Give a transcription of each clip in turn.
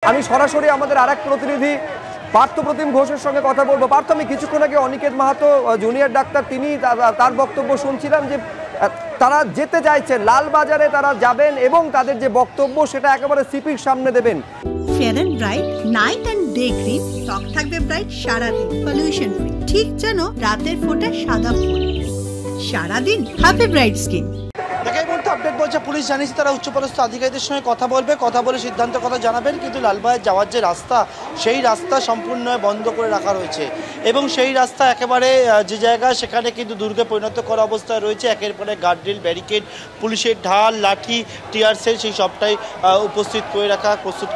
আমি সরাসরি আমাদের আরেক প্রতিনিধি পার্থপ্রতিম ঘোষের সঙ্গে কথা বলবো। পার্থ, আমি কিছুক্ষণ আগে অনিকেত মাহাতো জুনিয়র ডাক্তার তিনি তার বক্তব্য শুনছিলাম যে তারা যেতে চাইছেন লালবাজারে, তারা যাবেন এবং তাদের যে বক্তব্য সেটা একেবারে সিপির সামনে দেবেন। Fair and bright night and day cream, ত্বক থাকবে ব্রাইট সারাদিন, পলিউশন ফ্রি, ঠিক যেন রাতের ফোঁটা সাদা ফুল। সারাদিন হ্যাপি ব্রাইট স্কিন। এই মুহূর্তে আপডেট বলছে পুলিশ জানিয়েছে তারা উচ্চপদস্থ আধিকারিকদের সঙ্গে কথা বলে সিদ্ধান্তের কথা জানাবেন, কিন্তু লালবাজার যাওয়ার যে রাস্তা সেই রাস্তা সম্পূর্ণ বন্ধ করে রাখা রয়েছে এবং সেই রাস্তা একেবারে যে জায়গা সেখানে কিন্তু দুর্গে পরিণত করা অবস্থায় রয়েছে। একের পরে গার্ডরেল, ব্যারিকেড, পুলিশের ঢাল, লাঠি, টিয়ার সেল সেই সবটাই প্রস্তুত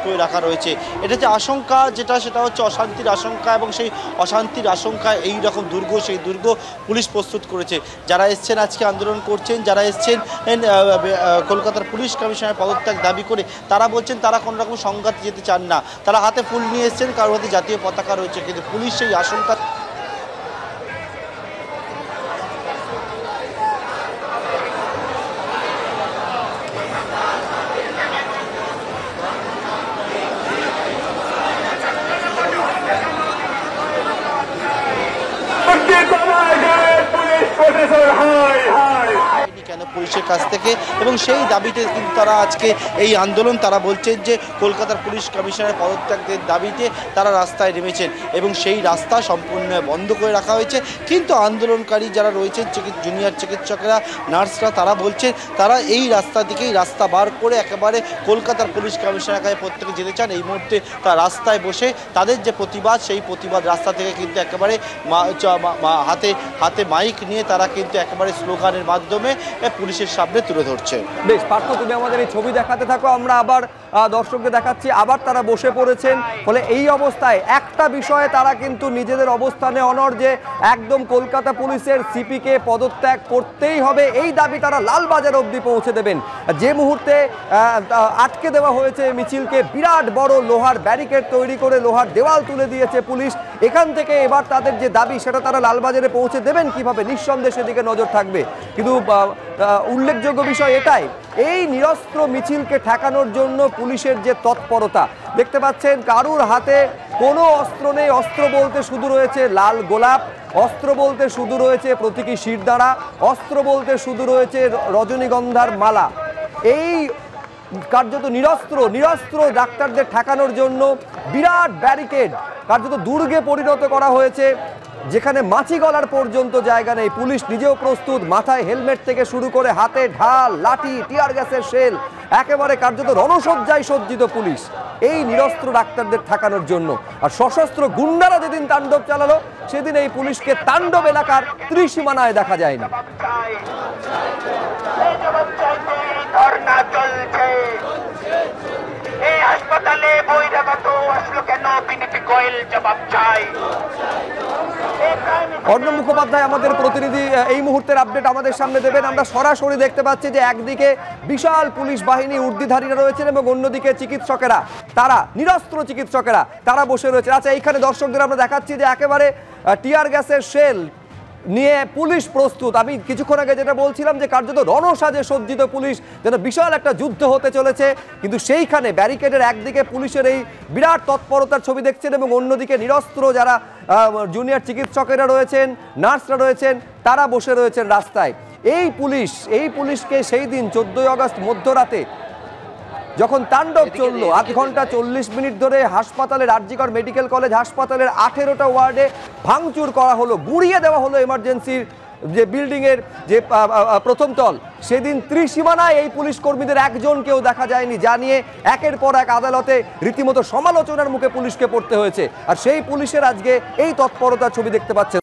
করে রাখা রয়েছে। এটা যে আশঙ্কা সেটা হচ্ছে অশান্তির আশঙ্কা এবং সেই অশান্তির আশঙ্কায় এই রকম সেই দুর্গ পুলিশ প্রস্তুত করেছে। যারা এসছেন আজকে আন্দোলন করছেন, যারা এসছেন কলকাতার পুলিশ কমিশনারের পদত্যাগ দাবি করে, তারা বলছেন তারা কোনো রকম সংঘাতে যেতে চান না। তারা হাতে ফুল নিয়ে এসছেন, কারোর হাতে জাতীয় পতাকা রয়েছে, কিন্তু পুলিশ সেই আশঙ্কা কেন পুলিশের কাছ থেকে, এবং সেই দাবিতে কিন্তু তারা আজকে এই আন্দোলন, তারা বলছেন যে কলকাতার পুলিশ কমিশনারের পদত্যাগের দাবিতে তারা রাস্তায় নেমেছেন এবং সেই রাস্তা সম্পূর্ণ বন্ধ করে রাখা হয়েছে। কিন্তু আন্দোলনকারী যারা রয়েছেন জুনিয়র চিকিৎসকেরা, নার্সরা, তারা বলছেন তারা এই রাস্তা দিকেই রাস্তা বার করে একেবারে কলকাতার পুলিশ কমিশনারের কাছে প্রত্যেকে যেতে চান। এই মুহূর্তে তারা রাস্তায় বসে তাদের যে প্রতিবাদ, সেই প্রতিবাদ রাস্তা থেকে কিন্তু একেবারে হাতে মাইক নিয়ে তারা কিন্তু একেবারে স্লোগানের মাধ্যমে পুলিশের সামনে তুলে ধরছে। বেশ পার্থ, তুমি আমাদের এই ছবি দেখাতে থাকো, আমরা আবার দর্শকদের দেখাচ্ছি। আবার তারা বসে পড়েছেন। ফলে এই অবস্থায় একটা বিষয়ে তারা কিন্তু নিজেদের অবস্থানে অনড় যে একদম কলকাতা পুলিশের সিপিকে পদত্যাগ করতেই হবে, এই দাবি তারা লালবাজার অবধি পৌঁছে দেবেন। যে মুহূর্তে আটকে দেওয়া হয়েছে মিছিলকে, বিরাট বড় লোহার ব্যারিকেড তৈরি করে লোহার দেওয়াল তুলে দিয়েছে পুলিশ। এখান থেকে এবার তাদের যে দাবি সেটা তারা লালবাজারে পৌঁছে দেবেন কিভাবে, নিঃসন্দেহে সেদিকে নজর থাকবে। কিন্তু উল্লেখযোগ্য বিষয় এটাই, এই নিরস্ত্র মিছিলকে ঠেকানোর জন্য পুলিশের যে তৎপরতা দেখতে পাচ্ছেন, কারুর হাতে কোনো অস্ত্র নেই। অস্ত্র বলতে শুধু রয়েছে লাল গোলাপ, অস্ত্র বলতে শুধু রয়েছে প্রতীকী শিরদাঁড়া, অস্ত্র বলতে শুধু রয়েছে রজনীগন্ধার মালা। এই কার্যত নিরস্ত্র ডাক্তারদের ঠেকানোর জন্য বিরাট ব্যারিকেড কার্যত দুর্গে পরিণত করা হয়েছে, যেখানে মাছি গলার পর্যন্ত জায়গা নেই। পুলিশ নিজেও প্রস্তুত, মাথায় হেলমেট থেকে শুরু করে হাতে ঢাল, লাঠি, টিয়ার গ্যাসের শেল, একেবারে কার্যত রণসজ্জায় সজ্জিত পুলিশ এই নিরস্ত্র ডাক্তারদের ঠেকানোর জন্য। আর সশস্ত্র গুন্ডারা যেদিন তাণ্ডব চালালো, সেদিন এই পুলিশকে তাণ্ডব এলাকার ত্রিসীমানায় দেখা যায়নি। অর্ণব মুখোপাধ্যায় আমাদের প্রতিনিধি এই মুহূর্তের আপডেট আমাদের সামনে দেবেন। আমরা সরাসরি দেখতে পাচ্ছি যে একদিকে বিশাল পুলিশ বাহিনী ঊর্ধ্বধারীরা রয়েছেন এবং অন্যদিকে চিকিৎসকেরা, তারা নিরস্ত্র চিকিৎসকেরা তারা বসে রয়েছে। আচ্ছা, এইখানে দর্শকদের আমরা দেখাচ্ছি যে একেবারে টিয়ার গ্যাসের শেল নিয়ে পুলিশ প্রস্তুত। আমি কিছুক্ষণ আগে যেটা বলছিলাম যে কার্যত রণসাজে সজ্জিত পুলিশ, যেন বিশাল একটা যুদ্ধ হতে চলেছে। কিন্তু সেইখানে ব্যারিকেডের একদিকে পুলিশের এই বিরাট তৎপরতার ছবি দেখছেন এবং অন্যদিকে নিরস্ত্র যারা জুনিয়র চিকিৎসকেরা রয়েছেন, নার্সরা রয়েছেন, তারা বসে রয়েছেন রাস্তায়। এই পুলিশকে সেই দিন 14 আগস্ট মধ্যরাতে যখন তাণ্ডব চললো, 8 ঘন্টা 40 মিনিট ধরে হাসপাতালের আরজিকর মেডিকেল কলেজ হাসপাতালের 18টা ওয়ার্ডে ভাঙচুর করা হলো, গুঁড়িয়ে দেওয়া হলো এমার্জেন্সির যে বিল্ডিংয়ের যে প্রথম তল। সেদিন ত্রিসীমানায় এই পুলিশ কর্মীদের একজনকেও দেখা যায়নি, যা নিয়ে একের পর এক আদালতে রীতিমতো সমালোচনার মুখে পুলিশকে পড়তে হয়েছে। আর সেই পুলিশের আজকে এই তৎপরতার ছবি দেখতে পাচ্ছেন।